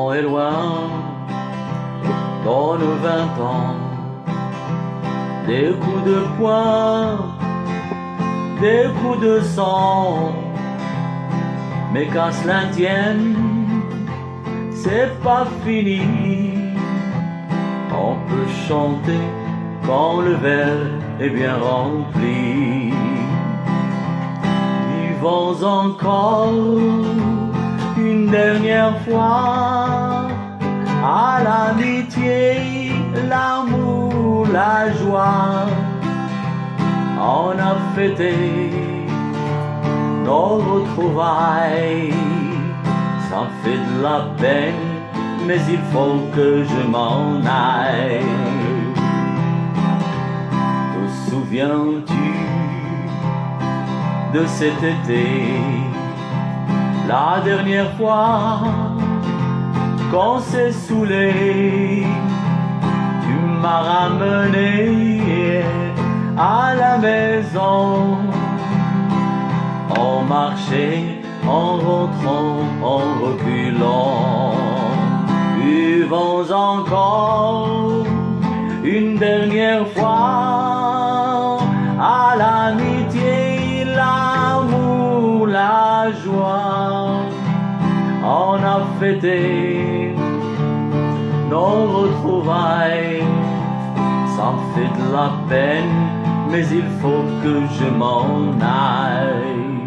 temps est loin dans nos 20 ans. Des coups de poing, des coups de sang, mais qu'à cela tienne, c'est pas fini. On peut chanter quand le verre est bien rempli. Vivons encore une dernière fois à l'amitié, l'amour, la joie. On a fêté nos retrouvailles. Ça fait de la peine, mais il faut que je m'en aille. Te souviens-tu de cet été, la dernière fois qu'on s'est saoulé? Tu m'as ramené à la maison. On marchait en rentrant, en reculant. Buvons encore une dernière fois à l'amitié, l'amour, la joie. On a fêté nos retrouvailles. Ça fait de la peine, mais il faut que je m'en aille.